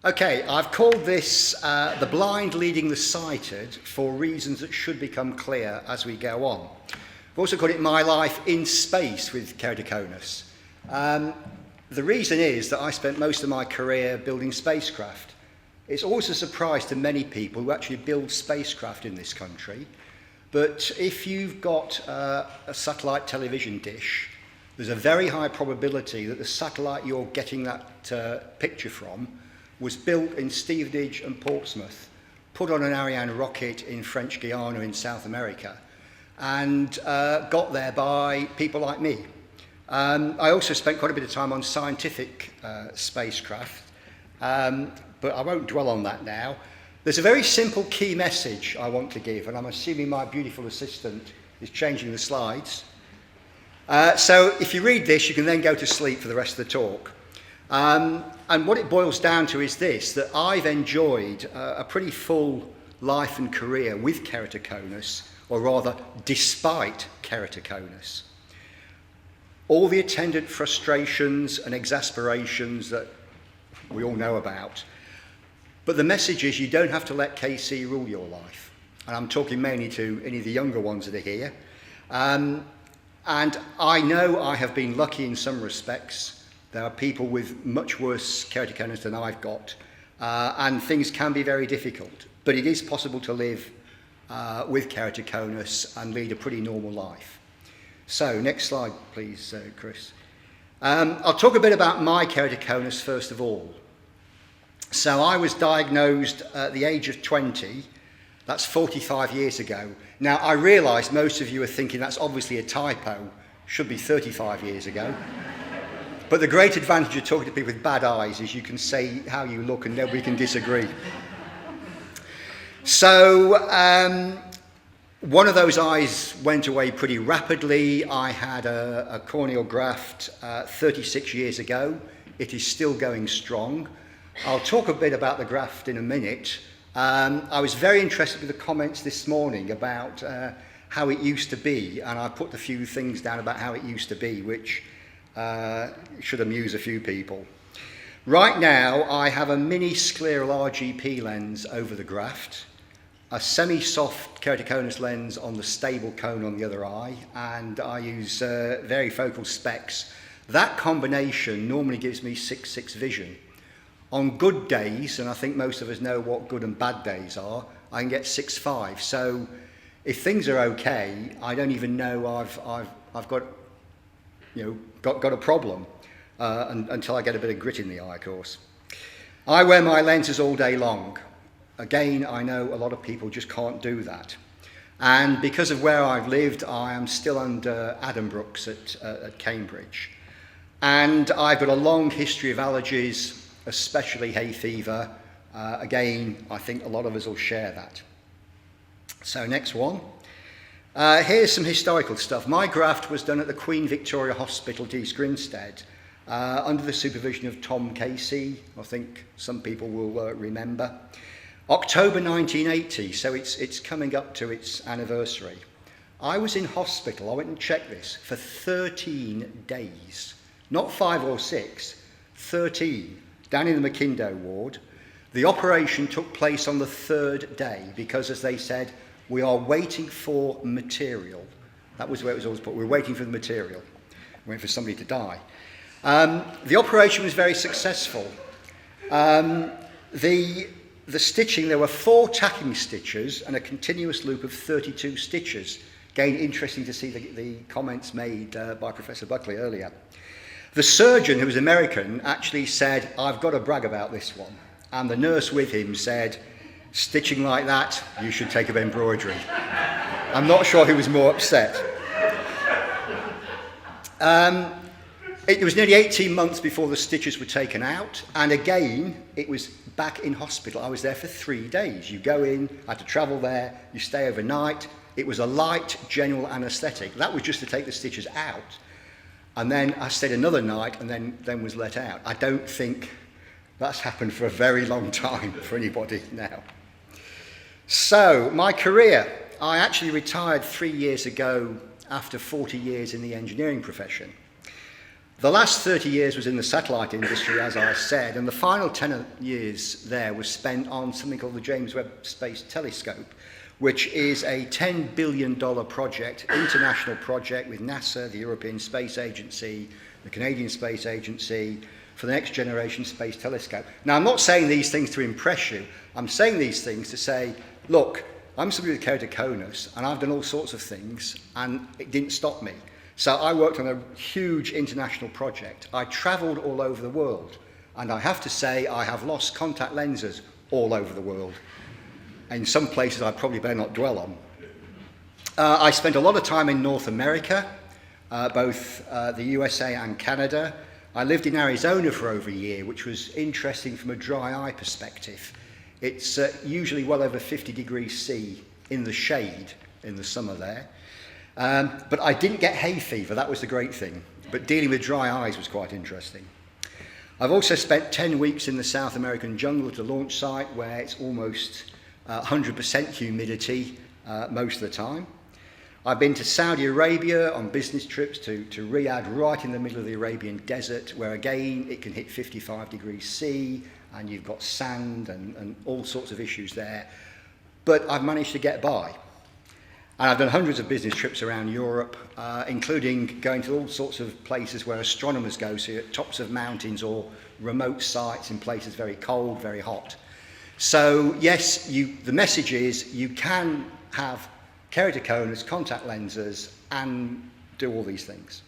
Okay, I've called this The Blind Leading the Sighted for reasons that should become clear as we go on. I've also called it My Life in Space with Keratoconus. The reason is that I spent most of my career building spacecraft. It's always a surprise to many people who actually build spacecraft in this country. But if you've got a satellite television dish, there's a very high probability that the satellite you're getting that picture from was built in Stevenage and Portsmouth, put on an Ariane rocket in French Guiana in South America, and got there by people like me. I also spent quite a bit of time on scientific spacecraft, but I won't dwell on that now. There's a very simple key message I want to give, and I'm assuming my beautiful assistant is changing the slides. So if you read this, you can then go to sleep for the rest of the talk. And what it boils down to is this, that I've enjoyed a pretty full life and career with Keratoconus, or rather, despite Keratoconus. All the attendant frustrations and exasperations that we all know about. But the message is you don't have to let KC rule your life. And I'm talking mainly to any of the younger ones that are here. And I know I have been lucky in some respects. There are people with much worse keratoconus than I've got, and things can be very difficult. But it is possible to live with keratoconus and lead a pretty normal life. So, next slide, please, Chris. I'll talk a bit about my keratoconus first of all. So, I was diagnosed at the age of 20. That's 45 years ago. Now, I realise most of you are thinking that's obviously a typo. Should be 35 years ago. But the great advantage of talking to people with bad eyes is you can say how you look and nobody can disagree. So one of those eyes went away pretty rapidly. I had a corneal graft 36 years ago. It is still going strong. I'll talk a bit about the graft in a minute. I was very interested with the comments this morning about how it used to be, and I put a few things down about how it used to be, which should amuse a few people. Right now, I have a mini scleral RGP lens over the graft, a semi-soft keratoconus lens on the stable cone on the other eye, and I use varifocal specs. That combination normally gives me 6/6 vision. On good days, and I think most of us know what good and bad days are, I can get 6/5. So if things are okay, I don't even know I've got got a problem until I get a bit of grit in the eye, of course. I wear my lenses all day long. Again, I know a lot of people just can't do that. And because of where I've lived, I am still under Addenbrooke's at Cambridge. And I've got a long history of allergies, especially hay fever. Again, I think a lot of us will share that. So next one. Here's some historical stuff. My graft was done at the Queen Victoria Hospital, East Grinstead, under the supervision of Tom Casey. I think some people will remember. October 1980, so it's coming up to its anniversary. I was in hospital, I went and checked this, for 13 days. Not 5 or 6, 13, down in the McKindo ward. The operation took place on the 3rd day because, as they said, we are waiting for material. That was where it was always put. We're waiting for the material. We're waiting for somebody to die. The operation was very successful. The stitching, there were 4 tacking stitches and a continuous loop of 32 stitches. Again, interesting to see the comments made by Professor Buckley earlier. The surgeon, who was American, actually said, "I've got to brag about this one." And the nurse with him said, "Stitching like that, you should take up embroidery." I'm not sure who was more upset. It was nearly 18 months before the stitches were taken out, and again, it was back in hospital. I was there for 3 days. You go in, I had to travel there, you stay overnight. It was a light general anaesthetic. That was just to take the stitches out. And then I stayed another night and then was let out. I don't think that's happened for a very long time for anybody now. So, my career. I actually retired 3 years ago after 40 years in the engineering profession. The last 30 years was in the satellite industry, as I said, and the final 10 years there was spent on something called the James Webb Space Telescope, which is a $10 billion project, international project with NASA, the European Space Agency, the Canadian Space Agency, for the next generation space telescope. Now, I'm not saying these things to impress you. I'm saying these things to say, look, I'm somebody with keratoconus, and I've done all sorts of things, and it didn't stop me. So I worked on a huge international project. I travelled all over the world, and I have to say I have lost contact lenses all over the world. In some places I probably better not dwell on. I spent a lot of time in North America, both the USA and Canada. I lived in Arizona for over a year, which was interesting from a dry eye perspective. It's usually well over 50 degrees C in the shade in the summer there. But I didn't get hay fever, that was the great thing. But dealing with dry eyes was quite interesting. I've also spent 10 weeks in the South American jungle at a launch site where it's almost 100% humidity most of the time. I've been to Saudi Arabia on business trips to Riyadh, right in the middle of the Arabian desert, where again it can hit 55 degrees C, and you've got sand and all sorts of issues there. But I've managed to get by. And I've done hundreds of business trips around Europe, including going to all sorts of places where astronomers go, so at tops of mountains or remote sites in places very cold, very hot. So yes, the message is you can have keratoconus, contact lenses, and do all these things.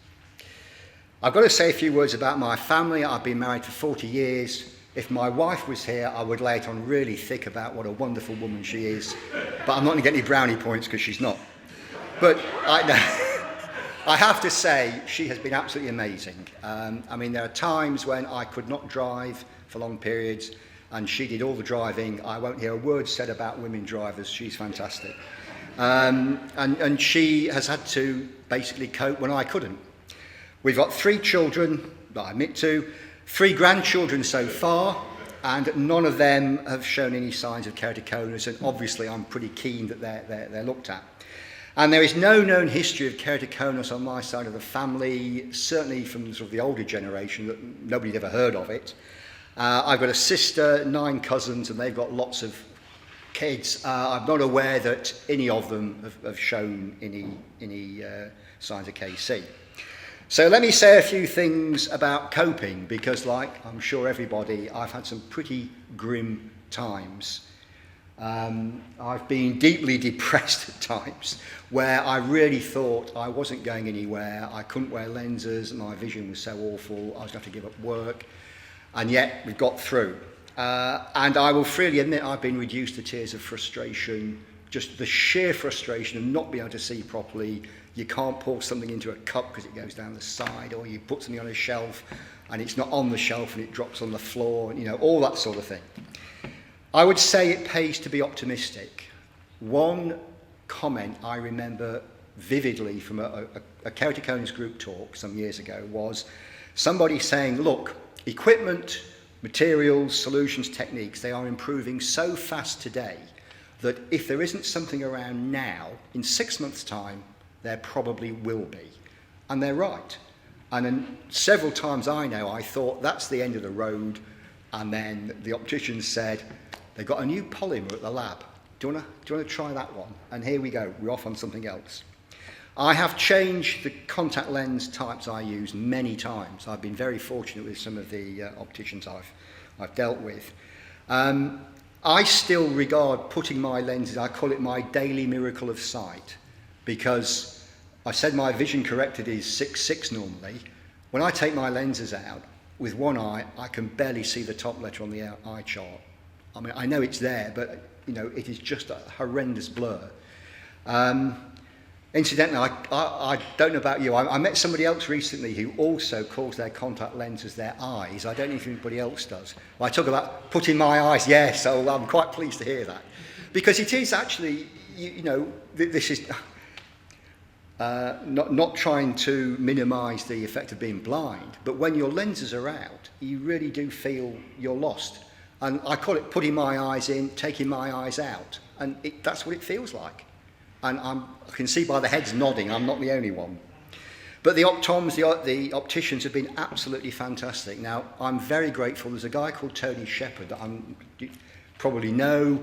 I've got to say a few words about my family. I've been married for 40 years. If my wife was here, I would lay it on really thick about what a wonderful woman she is. But I'm not going to get any brownie points because she's not. But I have to say, she has been absolutely amazing. I mean, there are times when I could not drive for long periods, and she did all the driving. I won't hear a word said about women drivers. She's fantastic. And she has had to basically cope when I couldn't. We've got 3 children, that I admit to, 3 grandchildren so far, and none of them have shown any signs of keratoconus, and obviously I'm pretty keen that they're looked at. And there is no known history of keratoconus on my side of the family, certainly from sort of the older generation, that nobody'd ever heard of it. I've got a sister, 9 cousins, and they've got lots of kids. I'm not aware that any of them have shown any signs of KC. So let me say a few things about coping, because like I'm sure everybody, I've had some pretty grim times. I've been deeply depressed at times, where I really thought I wasn't going anywhere, I couldn't wear lenses, my vision was so awful, I was going to have to give up work, and yet we've got through. And I will freely admit I've been reduced to tears of frustration, just the sheer frustration of not being able to see properly. You can't pour something into a cup because it goes down the side, or you put something on a shelf and it's not on the shelf and it drops on the floor, you know, all that sort of thing. I would say it pays to be optimistic. One comment I remember vividly from a Keratoconus group talk some years ago was somebody saying, look, equipment, materials, solutions, techniques, they are improving so fast today that if there isn't something around now, in 6 months' time, there probably will be. And they're right. And then several times I thought that's the end of the road, and then the opticians said, they've got a new polymer at the lab. Do you want to try that one? And here we go, we're off on something else. I have changed the contact lens types I use many times. I've been very fortunate with some of the opticians I've dealt with. I still regard putting my lenses, I call it my daily miracle of sight, because I said my vision corrected is 6/6 normally. When I take my lenses out, with one eye, I can barely see the top letter on the eye chart. I mean, I know it's there, but you know, it is just a horrendous blur. Incidentally, I don't know about you, I met somebody else recently who also calls their contact lenses their eyes. I don't know if anybody else does. Well, I talk about putting my eyes, yes, so I'm quite pleased to hear that. Because it is actually, you know, this is not trying to minimise the effect of being blind, but when your lenses are out, you really do feel you're lost. And I call it putting my eyes in, taking my eyes out, and that's what it feels like. And I can see by the heads nodding, I'm not the only one. But the the opticians have been absolutely fantastic. Now, I'm very grateful. There's a guy called Tony Shepherd that you probably know.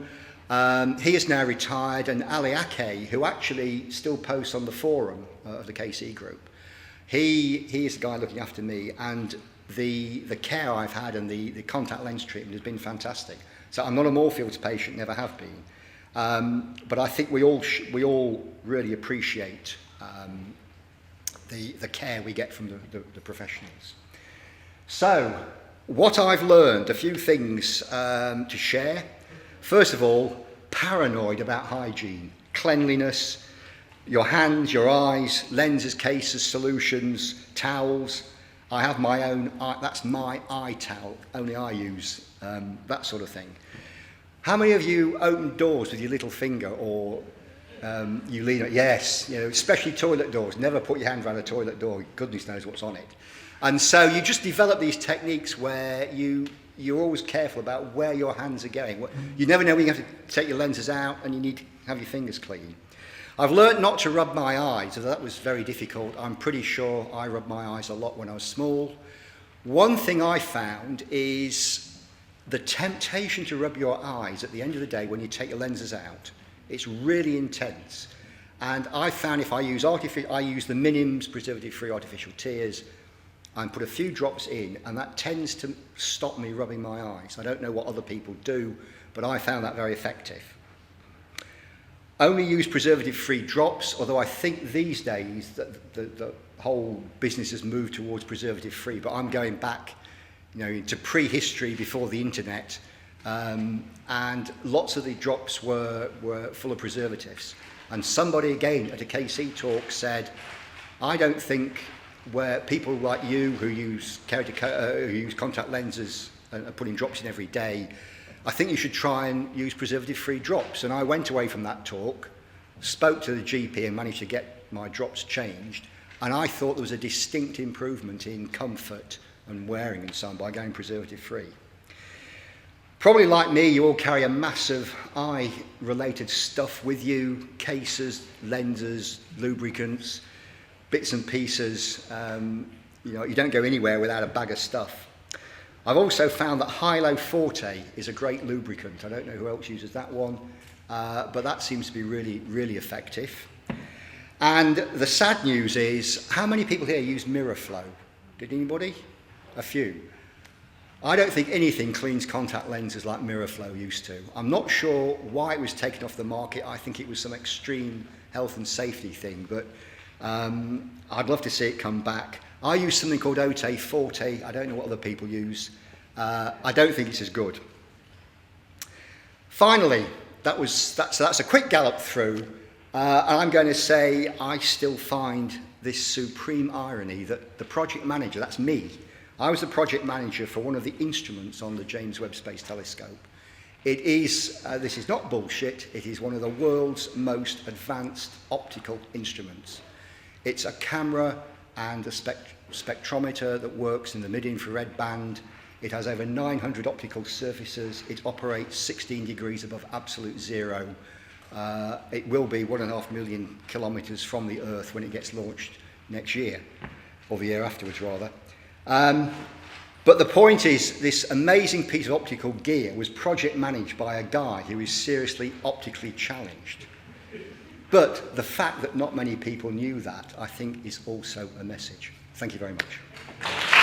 He is now retired, and Ali Ake, who actually still posts on the forum of the KC group, he is the guy looking after me, and the care I've had and the contact lens treatment has been fantastic. So I'm not a Moorfields patient, never have been. But I think we all really appreciate the care we get from the professionals. So, what I've learned, a few things to share. First of all, paranoid about hygiene, cleanliness, your hands, your eyes, lenses, cases, solutions, towels. I have my own, that's my eye towel, only I use, that sort of thing. How many of you open doors with your little finger, or you lean it? Yes, you know, especially toilet doors. Never put your hand around a toilet door. Goodness knows what's on it. And so you just develop these techniques where you're always careful about where your hands are going. You never know when you have to take your lenses out and you need to have your fingers clean. I've learnt not to rub my eyes, although that was very difficult. I'm pretty sure I rubbed my eyes a lot when I was small. One thing I found is the temptation to rub your eyes at the end of the day when you take your lenses out. It's really intense. And I found if I use the Minims preservative-free artificial tears and put a few drops in, and that tends to stop me rubbing my eyes. I don't know what other people do, but I found that very effective. Only use preservative-free drops, although I think these days the whole business has moved towards preservative-free, but I'm going back, you know, into prehistory before the internet, and lots of the drops were full of preservatives. And somebody again at a KC talk said, I don't think where people like you who use contact lenses and are putting drops in every day, I think you should try and use preservative-free drops. And I went away from that talk, spoke to the GP and managed to get my drops changed, and I thought there was a distinct improvement in comfort and wearing and so on by going preservative-free. Probably like me, you all carry a massive eye-related stuff with you: cases, lenses, lubricants, bits and pieces. You know, you don't go anywhere without a bag of stuff. I've also found that Hilo Forte is a great lubricant. I don't know who else uses that one, but that seems to be really, really effective. And the sad news is, how many people here use MIRI? Did anybody? A few. I don't think anything cleans contact lenses like MIRI used to. I'm not sure why it was taken off the market. I think it was some extreme health and safety thing, but I'd love to see it come back. I use something called Ote Forte. I don't know what other people use. I don't think it's as good. Finally, that's a quick gallop through, and I'm going to say I still find this supreme irony that the project manager, that's me, I was the project manager for one of the instruments on the James Webb Space Telescope. It is, this is not bullshit, it is one of the world's most advanced optical instruments. It's a camera and a spectrometer that works in the Mid Infra-Red band. It has over 900 optical surfaces. It operates 16 degrees above absolute zero. It will be 1.5 million kilometres from the Earth when it gets launched next year, or the year afterwards rather. But the point is, this amazing piece of optical gear was project managed by a guy who is seriously optically challenged. But the fact that not many people knew that, I think, is also a message. Thank you very much.